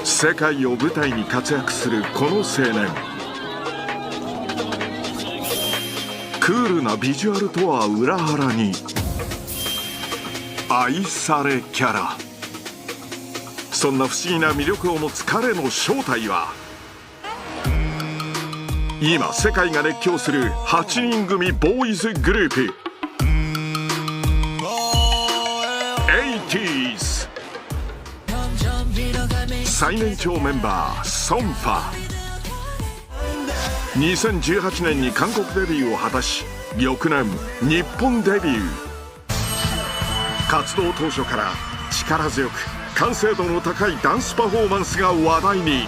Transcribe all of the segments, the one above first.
世界を舞台に活躍するこの青年。クールなビジュアルとは裏腹に愛されキャラ。そんな不思議な魅力を持つ彼の正体は、今世界が熱狂する8人組ボーイズグループ 80s。 最年長メンバーソンファ。2018年に韓国デビューを果たし、翌年日本デビュー。活動当初から力強く完成度の高いダンスパフォーマンスが話題に。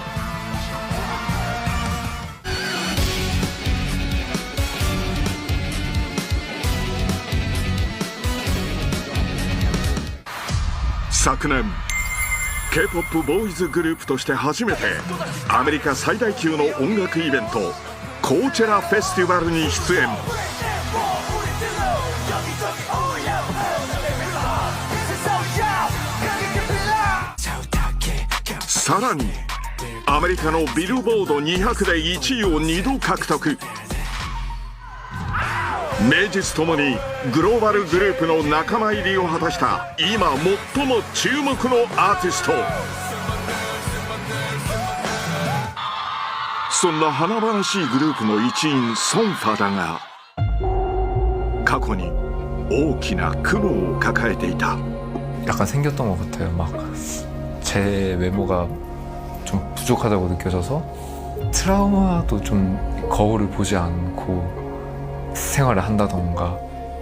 昨年 K-POP ボーイズグループとして初めてアメリカ最大級の音楽イベントコーチェラフェスティバルに出演。さらにアメリカのビルボード200で1位を2度獲得。名実ともにグローバルグループの仲間入りを果たした今最も注目のアーティスト。そんな華々しいグループの一員ソンファだが、過去に大きな苦悩を抱えていた。 약간 생겼던 것 같아요. 막 제 외모가 좀 부족하다고 느껴져서 트라우마도 좀 거울을 보지 않고 생활을 한다던가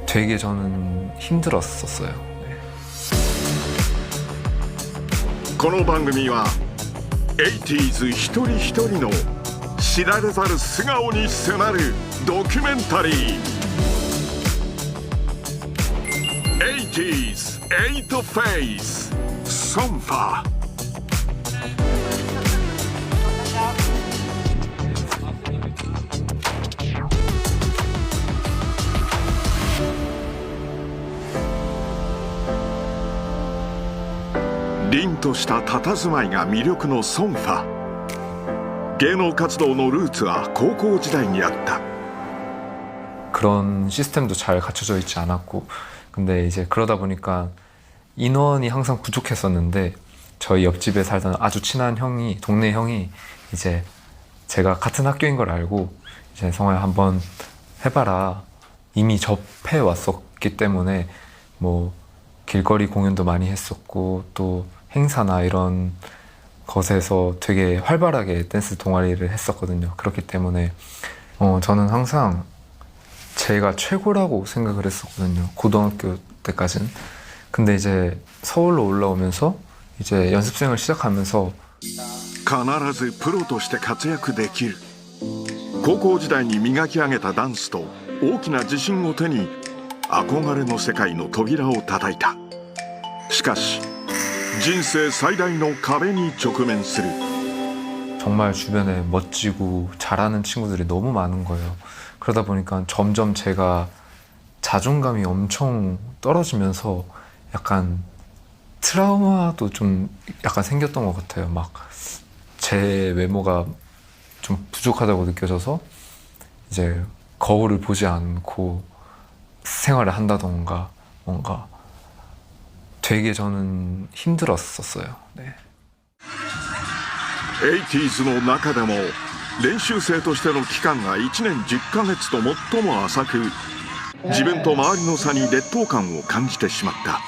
되게 저는 힘들었었어요. 네. この番組は 80s 一人一人の知られざる素顔に迫るドキュメンタリー。 80s 8 Face ソンファ。凛とした佇まいが魅力のソンファ。芸能活動のルーツは高校時代にあった。 그런 시스템도 잘 갖춰져 있지 않았고, 근데 이제 그러다 보니까 인원이 항상 부족했었는데 저희 옆집에 살던 아주 친한 형이, 동네 형이 이제 제가 같은 학교인 걸 알고 이제 성화야 한번 해봐라. 이미 접해 왔었기 때문에 뭐 길거리 공연도 많이 했었고 또 행사나 이런 것에서 되게 활발하게 댄스 동아리를 했었거든요. 그렇기 때문에 저는 항상 제가 최고라고 생각을 했었거든요. 고등학교 때까지는. 근데 이제 서울로 올라오면서 이제 연습생을 시작하면서 必ずプロとして活躍できる。高校時代に磨き上げたダンスと大きな自信を手に憧れの世界の扉を叩いた。しかし人生最大の壁に直面する。 정말 주변에 멋지고 잘하는 친구들이 너무 많은 거예요. 그러다 보니까 점점 제가 자존감이 엄청 떨어지면서 약간 트라우마도 좀 약간 생겼던 것 같아요. 막 제 외모가 좀 부족하다고 느껴져서 이제 거울을 보지 않고 생활을 한다던가 뭔가 되게 저는 힘들었었어요. 네. 80s の中でも練習生としての期間が1年10ヶ月と最も浅く、自分と周りの差に劣等感を感じてしまった。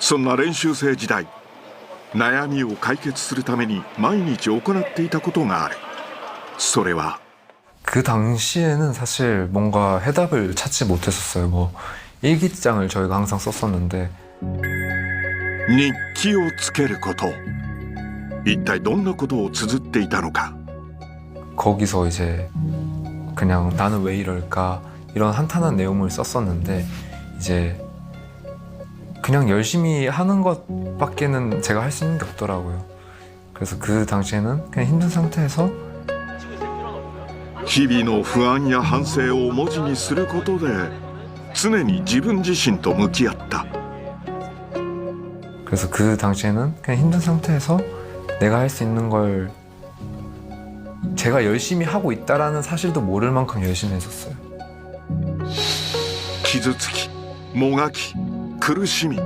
そんな練習生時代、悩みを解決するために毎日行っていたことがある。それは 그 당시에는 사실 뭔가 해답을 찾지 못했었어요. 뭐 일기장을 저희가 항상 썼었는데 日記をつけること。一体どんなことを綴っていたのか。 거기서 이제 그냥 나는 왜 이럴까 이런 한탄한 내용을 썼었는데 이제 그냥 열심히 하는 것밖에는 제가 할 수 있는 게 없더라고요. 그래서 그 당시에는 그냥 힘든 상태에서 日々の不安や反省を文字にすることで常に自分自身と向き合った。 그래서 그 당시에는 그냥 힘든 상태에서 내가 할 수 있는 걸 제가 열심히 하고 있다라는 사실도 모를 만큼 열심히 했었어요. 傷つきもがき苦しみ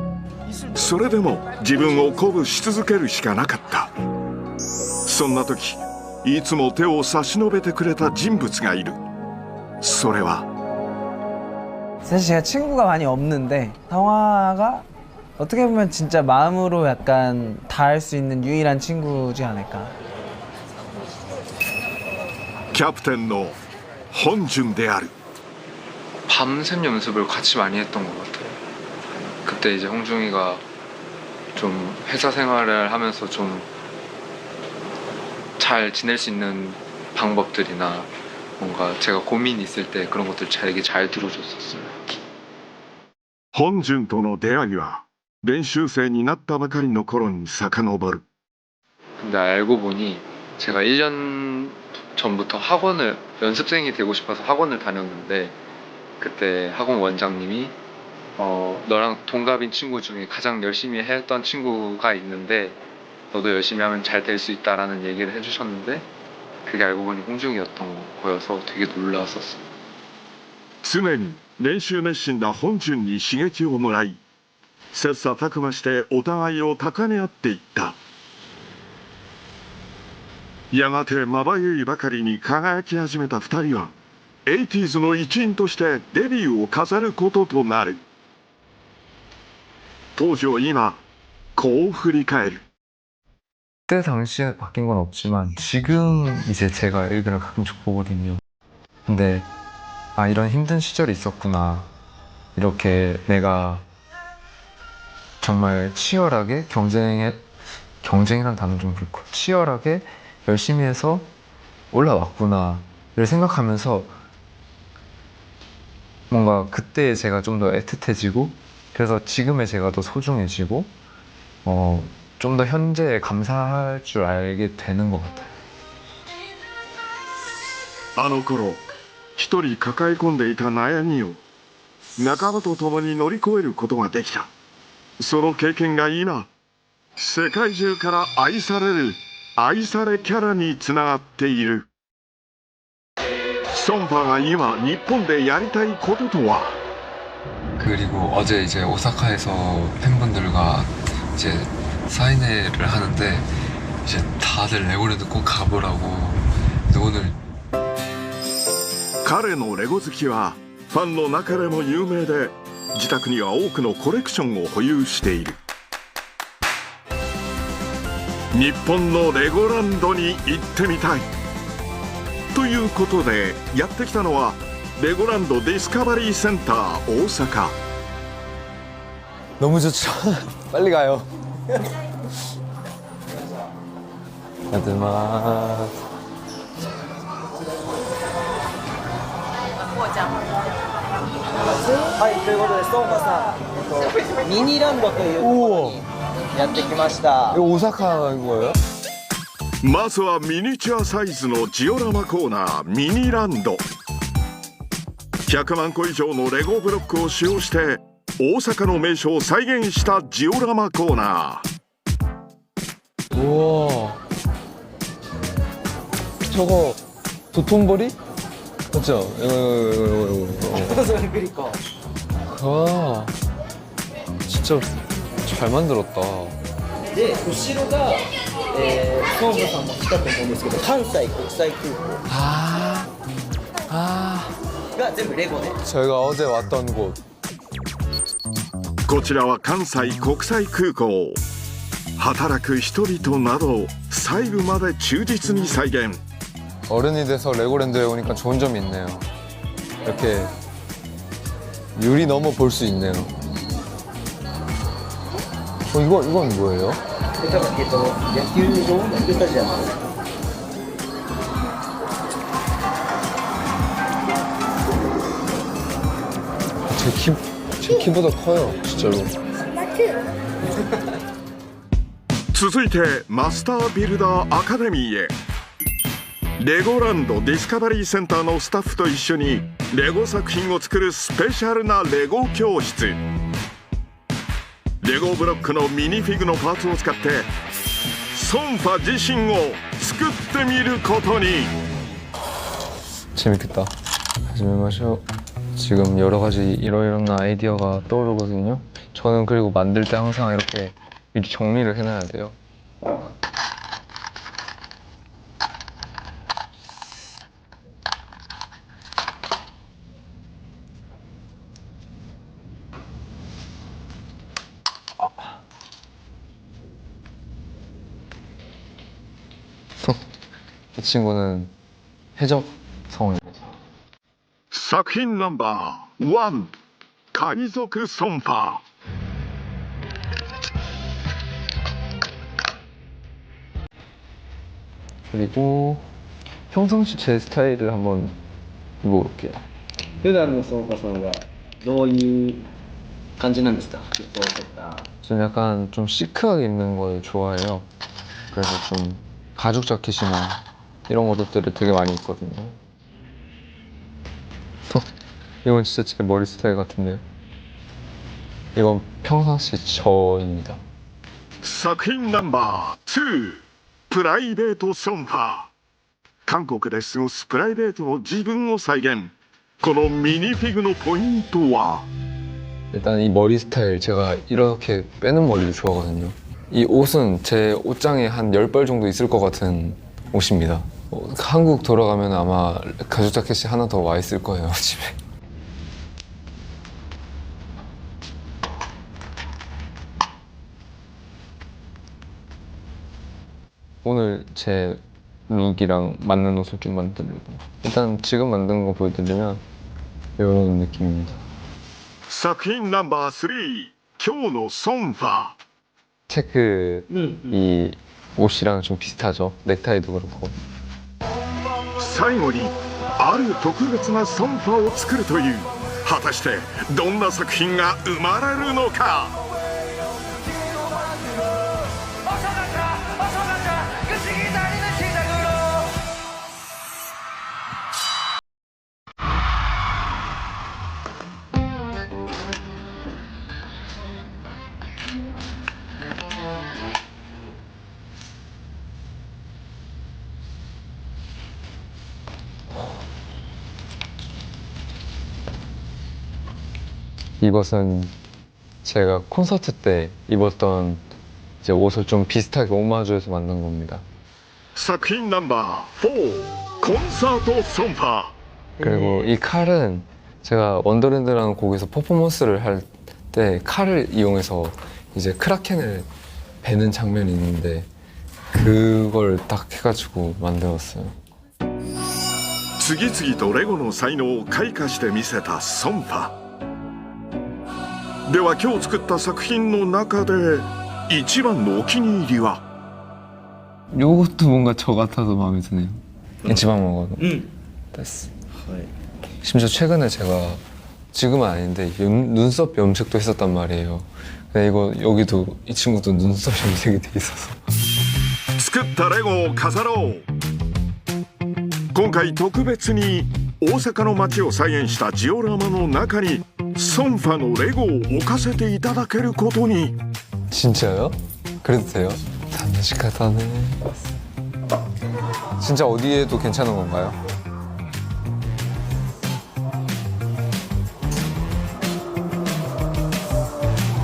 それでも自分を鼓舞し続けるしかなかった。そんな時いつも手を差し伸べてくれた人物がいる。それは 사실 제가 친구가 많이 없는데 성화가 어떻게 보면 진짜 마음으로 약간 닿을 수 있는 유일한 친구지 않을까. キャプテンの本順である。 밤샘 연습을 같이 많이 했던 것 같아요. 그때 이제 홍중이가 좀 회사 생활을 하면서 좀 잘 지낼 수 있는 방법들이나 뭔가 제가 고민 있을 때 그런 것들 되게 잘 들어줬었어요. 本順との出会いは練習生になったばかりの頃に遡る。 근데 알고 보니 제가 1년 전부터 학원을 연습생이 되고 싶어서 학원을 다녔는데 그때 학원 원장님이 너랑 동갑인 친구 중에 가장 열심히 했던 친구가 있는데 너도 열심히 하면 잘 될 수 있다라는 얘기를 해주셨는데 그게 알고 보니 홍중이었던 거여서 되게 놀랐었어요. 常に練習熱心な本順に刺激をもらい切磋琢磨してお互いを高め合っていった。やがてまばゆいばかりに輝き始めた2人は 80s の一員としてデビューを飾ることとなる。当時を今こう振り返る。 그때 당시에 바뀐 건 없지만 지금 이제 제가 일기를 가끔씩 보거든요. 근데 아 이런 힘든 시절이 있었구나. 이렇게 내가 정말 치열하게 경쟁이란 단어 좀 그렇고 치열하게 열심히 해서 올라왔구나를 생각하면서 뭔가 그때 제가 좀 더 애틋해지고 그래서 지금의 제가 더 소중해지고 좀 더 현재에 감사할 줄 알게 되는 것 같아요. あの頃一人抱え込んでいた悩みを仲間と共に乗り越えることができた。その経験が今世界中から愛される愛されキャラにつながっている。ソンファが今日本でやりたいこととは。 그리고 어제 이제 오사카에서 팬분들과 이제 사인회를 하는데 이제 다들 레고랜드 꼭 가보라고. 근데 오늘 彼のレゴ好きはファンの中でも有名で自宅には多くのコレクションを保有している。日本のレゴランドに行ってみたいということでやってきたのはレゴランドディスカバリーセンター大阪。 너무 좋죠. 빨리 가요. 안녕하세요. はい、ということでソンファさん、ミニランドというところにやってきました。 이거 오사카인 거예요? まずはミニチュアサイズのジオラマコーナーミニランド。100万個以上のレゴブロックを使用して大阪の名所を再現したジオラマコーナー。 우와. 저거 도톤보리? 맞죠? 이거. グリコ。 와. 진짜 잘 만들었다. で、後ろが、ソンファさんも来たと思うんですけど、関西国際空港 아. が全部レゴで。 저희가 어제 왔던 곳. こちらは関西国際空港。働く人々など細部まで忠実に再現。 어른이 돼서 레고랜드에 오니까 좋은 점이 있네요. 이렇게 유리 넘어 볼 수 있네요. 이건 뭐예요? 野球場野球スタジアム。 제 키보다 커요, 진짜로. 続いてマスタービルダーアカデミーへ。レゴランドディスカバリーセンターのスタッフと一緒にレゴ作品を作るスペシャルなレゴ教室。レゴブロックのミニフィグのパーツを使ってソンファ自身を作ってみることに。 재밌겠다. 하지마쇼. 지금 여러 가지 이런 아이디어가 떠오르거든요. 저는 그리고 만들 때 항상 이렇게 미리 정리를 해놔야 돼요. 이 친구는 해적 성우입니다. 作品ナンバー1、海賊ソンファ。 그리고 평상시 제 스타일을 한번 입어볼게요. 普段のソンファさんはどういう感じなんですか？服装とか。 저는 약간 좀 시크하게 입는 걸 좋아해요. 그래서 좀 가죽 자켓이나 이런 것들을 되게 많이 입거든요. 이건 진짜 제 머리 스타일 같은데요. 이건 평상시 저입니다. 作品ナンバー2、プライベートソンファ。韓国で過ごすプライベートの自分を再現。このミニフィグのポイントは？ 일단 이 머리 스타일 제가 이렇게 빼는 머리를 좋아하거든요. 이 옷은 제 옷장에 한 10벌 정도 있을 것 같은 옷입니다. 한국 돌아가면 아마 가죽 자켓이 하나 더 와 있을 거예요, 집에. 오늘 제 룩이랑 맞는 옷을 좀 만들려고. 일단 지금 만든 거 보여드리면 이런 느낌입니다. 作品ナンバー3、今日のソンファ。 체크 이 옷이랑 좀 비슷하죠. 넥타이도 그렇고. 最後にある特別なソンファを作るという。果たしてどんな作品が生まれるのか。 이것은 제가 콘서트 때 입었던 이제 옷을 좀 비슷하게 오마주해서 만든 겁니다. 作品ナンバー4、コンサートソンファ。 그리고 이 칼은 제가 원더랜드라는 곡에서 퍼포먼스를 할 때 칼을 이용해서 이제 크라켄을 베는 장면이 있는데 그걸 딱 해가지고 만들었어요. 次々とレゴの才能を開花してみせたソンファ。では今日作った作品の中で一番のお気に入りは？ 요것도 뭔가 저 같아서 마음에 드네요. 이치만 먹어도 됐어. 심지어 최근에 제가 지금은 아닌데 눈썹 염색도 했었단 말이에요. 근데 이거 여기도 이 친구도 눈썹 염색이 돼 있어서. 作ったレゴを飾ろう。今回特別に大阪の街を再現したジオラマの中にソンファのレゴを置かせていただけることに。 진짜요? 그래도 돼요? 담직하다네. 진짜 어디에도 괜찮은 건가요?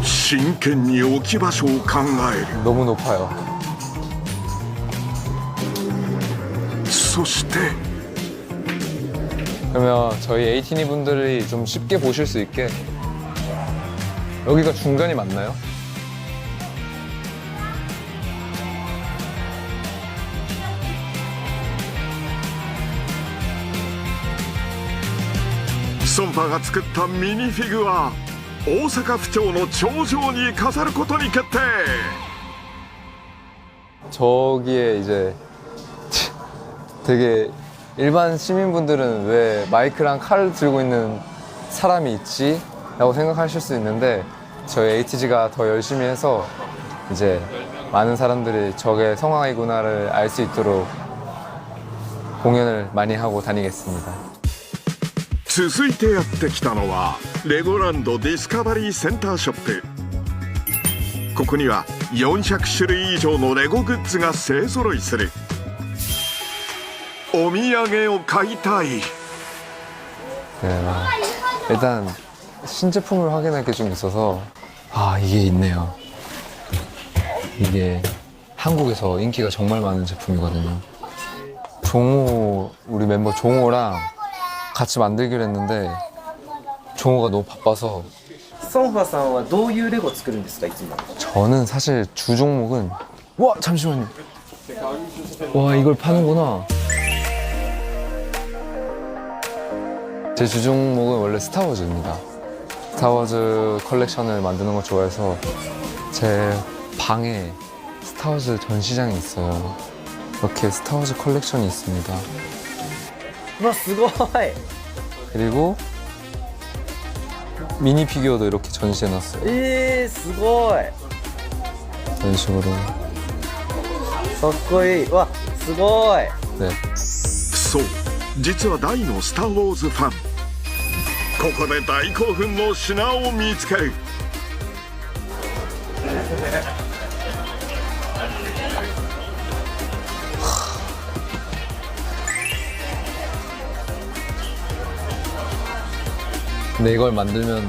진짜に置き場所を考える。 너무 높아요. そして 그러면 저희 에이티니 분들이 좀 쉽게 보실 수 있게 여기가 중간이 맞나요?ソンファが作ったミニフィグは大阪府庁の頂上に飾ることに決定。 저기에 이제 되게 일반 시민분들은 왜 마이크랑 칼을 들고 있는 사람이 있지? 라고 생각하실 수 있는데 저희 ATG가 더 열심히 해서 이제 많은 사람들이 저게 성황이구나를 알 수 있도록 공연을 많이 하고 다니겠습니다. 続いてやってきたのはレゴランドディスカバリーセンターショップ。ここには400種類以上のレゴグッズが勢ぞろいする。お土産を買いたい。 네, 일단 신제품을 확인할 게 좀 있어서 이게 있네요. 이게 한국에서 인기가 정말 많은 제품이거든요. 종호, 우리 멤버 종호랑 같이 만들기로 했는데 종호가 너무 바빠서 ソンファさんはどういうレゴ作るんですかいつも。 저는 사실 주 종목은 와 잠시만요. 와 이걸 파는구나. 제 주 종목은 원래 스타워즈입니다. 스타워즈 컬렉션을 만드는 걸 좋아해서 제 방에 스타워즈 전시장이 있어요. 이렇게 스타워즈 컬렉션이 있습니다. うわすごい。 그리고 미니 피규어도 이렇게 전시해놨어요. すごい。 이런 식으로. かっこいい。うわすごい。 네. そう実は大のスター・ウォーズファン。ここで大興奮の品を見つける。 근데 이걸 만들면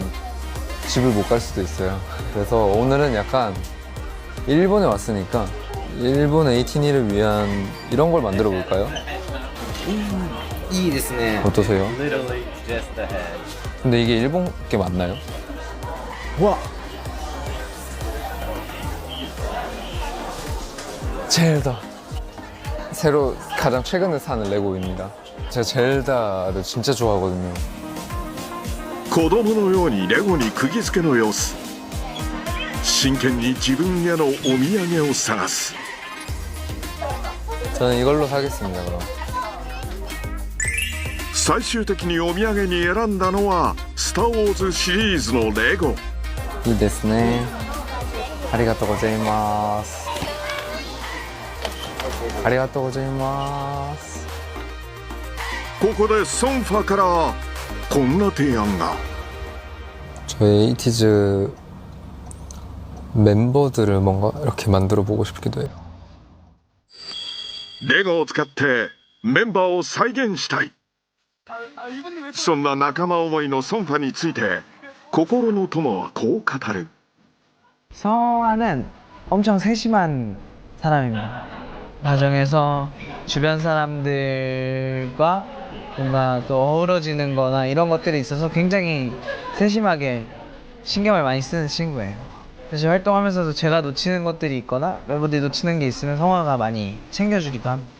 집을 못 갈 수도 있어요. 그래서 오늘은 약간 일본에 왔으니까 일본 에이티니를 위한 이런 걸 만들어 볼까요? いいですね。 어떠세요? Literally just ahead. 근데 이게 일본 게 맞나요? 와. 젤다. 새로 가장 최근에 사는 레고입니다. 제가 젤다를 진짜 좋아하거든요. 子供のようにレゴに釘付けの様子。真剣に自分へのお土産を探す。 저는 이걸로 사겠습니다. 그럼. 最終的にお土産に選んだのはスター・ウォーズシリーズのレゴ。 いいですね. 아리가또 고자이마스. 아리가또 고자이마스. ここでソンファからこんな提案が。 저희 에이티즈 멤버들을 뭔가 이렇게 만들어 보고 싶기도 해요. レゴを使ってメンバーを再現したい。そんな仲間思いのソンファについて心の友はこう語る。 성화는 엄청 세심한 사람입니다. 가정에서 주변 사람들과 뭔가 또 어우러지는 거나 이런 것들이 있어서 굉장히 세심하게 신경을 많이 쓰는 친구예요. 그래서 활동하면서도 제가 놓치는 것들이 있거나 멤버들이 놓치는 게 있으면 성화가 많이 챙겨주기도 합니다.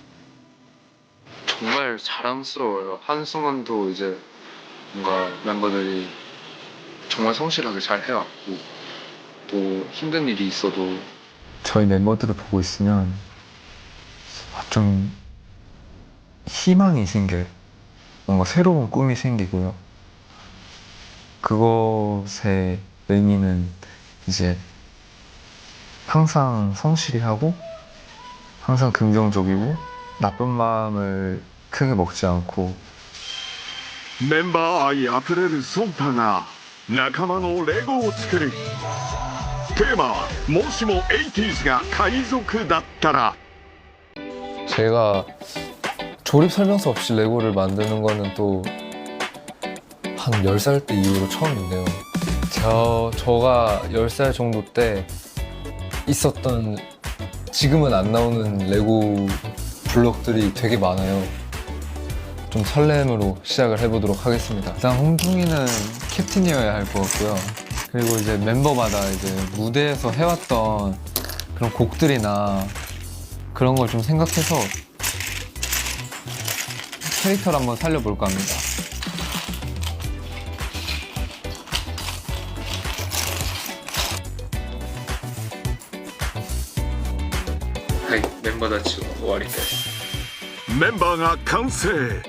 정말 자랑스러워요. 한순간도 이제 뭔가 멤버들이 정말 성실하게 잘 해왔고 또 힘든 일이 있어도 저희 멤버들을 보고 있으면 좀 희망이 생겨요. 뭔가 새로운 꿈이 생기고요. 그것에 레니는 이제 항상 성실히 하고 항상 긍정적이고 나쁜 마음을 크게 먹지 않고 メンバー愛あふれるソンファが仲間のレゴを作る。テーマはもしも 80s が海賊だったら。 제가 조립 설명서 없이 레고를 만드는 거는 또 한 10살 때 이후로 처음인데요. 저가 10살 정도 때 있었던 지금은 안 나오는 레고 블록들이 되게 많아요. 좀 설렘으로 시작을 해보도록 하겠습니다. 일단 홍중이는 캡틴이어야 할 것 같고요. 그리고 이제 멤버마다 이제 무대에서 해왔던 그런 곡들이나 그런 걸 좀 생각해서 캐릭터를 한번 살려볼까 합니다. 네, 멤버 다치 오와리です. メンバーが完成。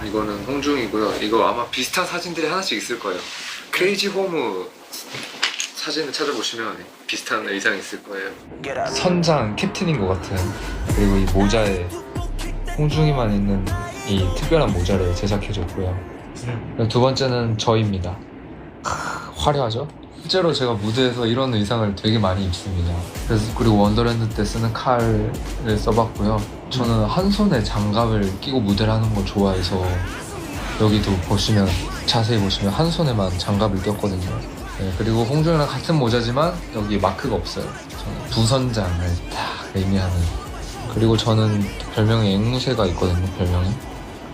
이거는 홍중이고요. 이거 아마 비슷한 사진들이 하나씩 있을 거예요. 크레이지 홈 사진을 찾아보시면 비슷한 의상이 있을 거예요. 선장 캡틴인 것 같은, 그리고 이 모자에 홍중이만 있는 이 특별한 모자를 제작해줬고요. 두 번째는 저입니다. 화려하죠? 실제로 제가 무대에서 이런 의상을 되게 많이 입습니다. 그래서 그리고 원더랜드 때 쓰는 칼을 써봤고요. 저는 한 손에 장갑을 끼고 무대를 하는 걸 좋아해서 여기도 보시면 자세히 보시면 한 손에만 장갑을 꼈거든요. 네, 그리고 홍중이랑 같은 모자지만 여기 마크가 없어요. 저는 부선장을 딱 의미하는. 그리고 저는 별명이 앵무새가 있거든요. 별명이.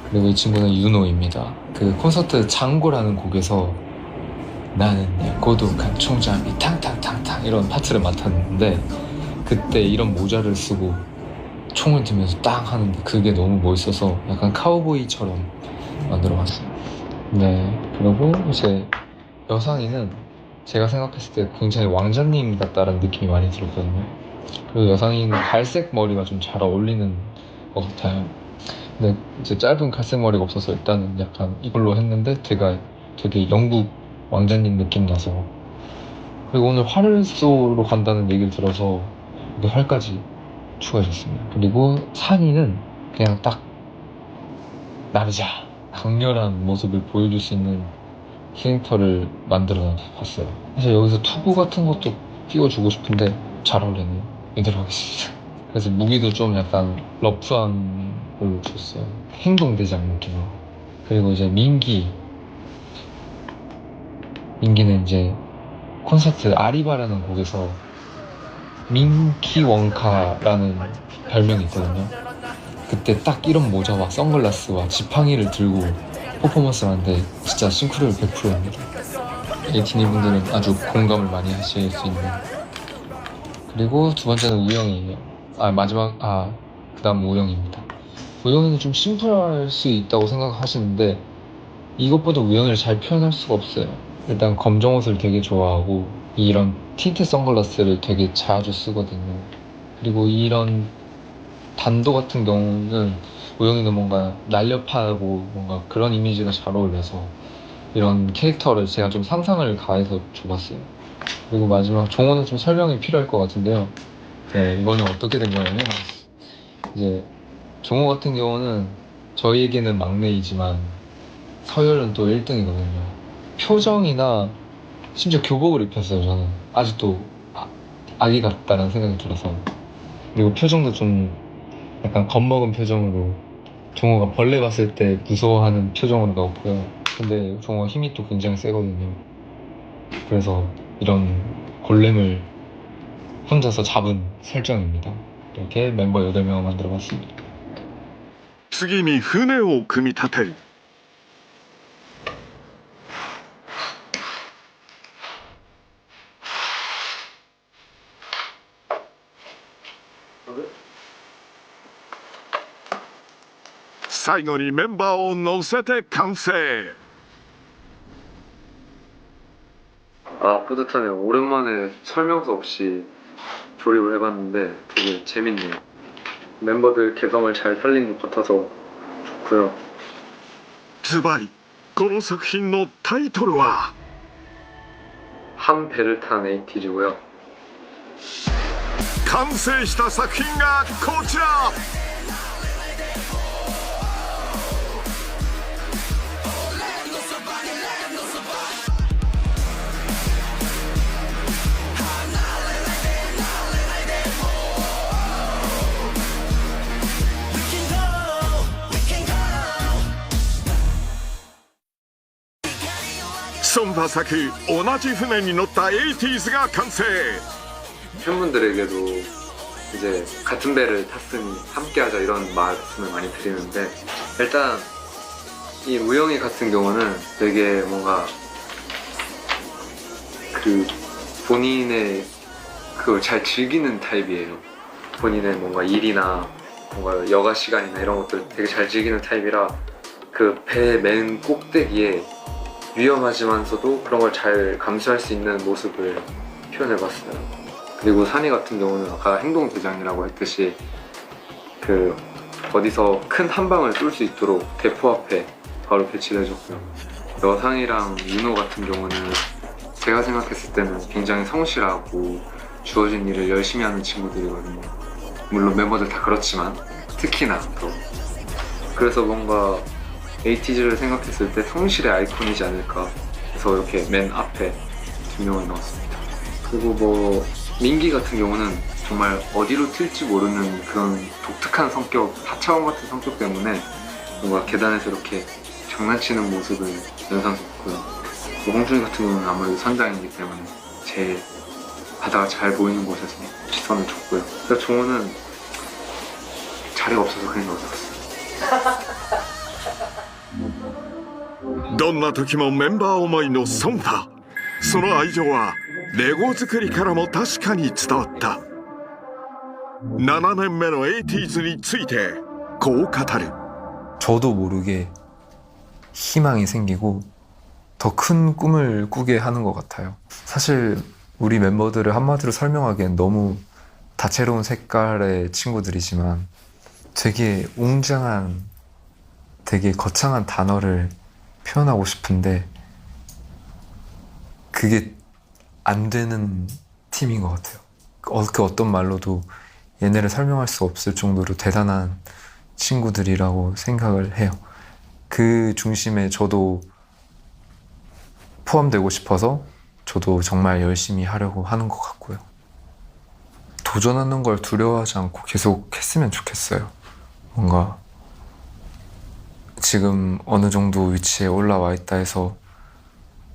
그리고 이 친구는 윤호입니다. 그 콘서트 장고라는 곡에서 나는 고독한 총잡이 탕탕탕탕 이런 파트를 맡았는데 그때 이런 모자를 쓰고 총을 들면서 딱 하는데 그게 너무 멋있어서 약간 카우보이처럼 만들어봤어요. 네, 그리고 이제 여상이는 제가 생각했을 때 굉장히 왕자님 같다라는 느낌이 많이 들었거든요. 그리고 여상이는 갈색 머리가 좀 잘 어울리는 것 같아요. 근데 이제 짧은 갈색 머리가 없어서 일단은 약간 이걸로 했는데 되게 영국 왕자님 느낌 나서. 그리고 오늘 활을 쏘러 간다는 얘기를 들어서 이게 활까지 추가해줬습니다. 그리고 산이는 그냥 딱 나르자 강렬한 모습을 보여줄 수 있는 캐릭터를 만들어 봤어요. 그래서 여기서 투구 같은 것도 끼워주고 싶은데 잘 어울리네요. 이대로 하겠습니다. 그래서 무기도 좀 약간 러프한 걸로 줬어요. 행동대장 느낌으로. 그리고 이제 민기는 이제 콘서트 아리바라는 곡에서 민키 원카라는 별명이 있거든요. 그때 딱 이런 모자와 선글라스와 지팡이를 들고 퍼포먼스를 하는데 진짜 싱크로율 100%입니다. 에이티니 분들은 아주 공감을 많이 하실 수 있는. 그리고 두 번째는 우영이에요. 그 다음 우영입니다. 우영이는 좀 심플할 수 있다고 생각하시는데 이것보다 우영이를 잘 표현할 수가 없어요. 일단 검정 옷을 되게 좋아하고 이런 틴트 선글라스를 되게 자주 쓰거든요. 그리고 이런 단도 같은 경우는 우영이는 뭔가 날렵하고 뭔가 그런 이미지가 잘 어울려서 이런 캐릭터를 제가 좀 상상을 가해서 줘봤어요. 그리고 마지막 종호는 좀 설명이 필요할 것 같은데요. 네, 이거는 어떻게 된 거냐면 이제 종호 같은 경우는 저희에게는 막내이지만 서열은 또 1등이거든요. 표정이나 심지어 교복을 입혔어요. 저는 아직도 아기 같다는 생각이 들어서. 그리고 표정도 좀 약간 겁먹은 표정으로 종호가 벌레 봤을 때 무서워하는 표정으로 나왔고요. 근데 종호가 힘이 또 굉장히 세거든요. 그래서 이런 골렘을 혼자서 잡은 설정입니다. 이렇게 멤버 8명을 만들어봤습니다. 次に船を組み立てる。最後にメンバーを乗せて完成。 아, 뿌듯하네요. 오랜만에 설명서 없이 조립을 해봤는데 되게 재밌네요. 멤버들 개성을 잘 살린 것 같아서 좋고요. ズバリこの作品のタイトルは 한 배를 탄 에이티즈고요. 完成した作品がこちら。孫作同じ船に乗った 80s が完成。 팬분들에게도 이제 같은 배를 탔으니 함께하자 이런 말씀을 많이 드리는데 일단 이 우영이 같은 경우는 되게 뭔가 그 본인의 그걸 잘 즐기는 타입이에요. 본인의 뭔가 일이나 뭔가 여가 시간이나 이런 것들 되게 잘 즐기는 타입이라 그 배 맨 꼭대기에 위험하지만서도 그런 걸 잘 감수할 수 있는 모습을 표현해봤어요. 그리고 산이 같은 경우는 아까 행동대장이라고 했듯이 그 어디서 큰 한 방을 쏠 수 있도록 대포 앞에 바로 배치를 해줬고요. 여상이랑 윤호 같은 경우는 제가 생각했을 때는 굉장히 성실하고 주어진 일을 열심히 하는 친구들이거든요. 물론 멤버들 다 그렇지만 특히나 더. 그래서 뭔가 에이티즈를 생각했을 때 성실의 아이콘이지 않을까. 그래서 이렇게 맨 앞에 같은 경우는 나왔습니다. 그리고 뭐 민기 같은 경우는 정말 어디로 튈지 모르는 그런 독특한 성격, 하차원 같은 성격 때문에 뭔가 계단에서 이렇게 장난치는 모습을 연상스럽고요. 뭐 홍준이 같은 경우는 아무래도 선장이기 때문에 제일 바다가 잘 보이는 곳에서 시선을 줬고요. 그래서 종호는 자리가 없어서 그냥 넣어줬어요. どんな時もメンバー思いのソンファ。その愛情はレゴ作りからも確かに伝わった。7年目の 80s についてこう語る。 저도 모르게 희망이 생기고 더 큰 꿈을 꾸게 하는 것 같아요. 사실 우리 멤버들을 한마디로 설명하기엔 너무 다채로운 색깔의 친구들이지만 되게 웅장한, 되게 거창한 단어를 표현하고 싶은데 그게 안 되는 팀인 것 같아요. 그 어떤 말로도 얘네를 설명할 수 없을 정도로 대단한 친구들이라고 생각을 해요. 그 중심에 저도 포함되고 싶어서 저도 정말 열심히 하려고 하는 것 같고요. 도전하는 걸 두려워하지 않고 계속 했으면 좋겠어요. 뭔가 지금 어느 정도 위치에 올라와 있다 해서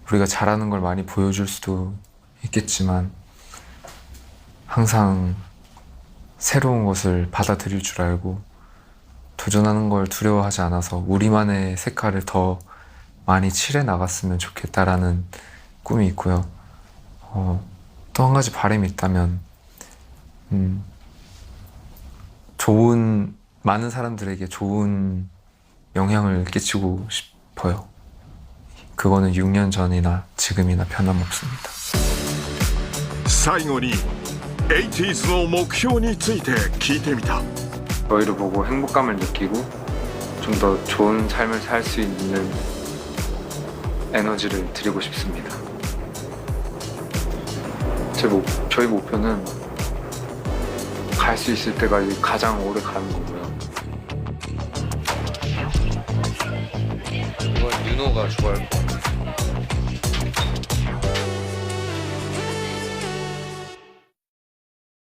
우리가 잘하는 걸 많이 보여줄 수도 있겠지만 항상 새로운 것을 받아들일 줄 알고 도전하는 걸 두려워하지 않아서 우리만의 색깔을 더 많이 칠해 나갔으면 좋겠다라는 꿈이 있고요. 또 한 가지 바람이 있다면 많은 사람들에게 좋은 영향을 끼치고 싶어요. 그거는 6년 전이나 지금이나 변함없습니다. 最後に 80s の目標について聞いてみた。 저희를 보고 행복감을 느끼고 좀 더 좋은 삶을 살 수 있는 에너지를 드리고 싶습니다. 저희 목표는 갈 수 있을 때까지 가장 오래 가는 거고요. 이건 윤호가 좋아할 것 같아요.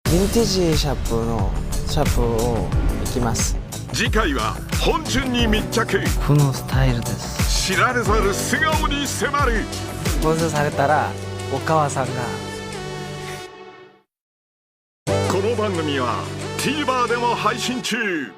빈티지 샵으로 行きます。次回は本順に密着。このスタイルです。知られざる素顔に迫る。放送されたらお母さんが。この番組は TVer でも配信中。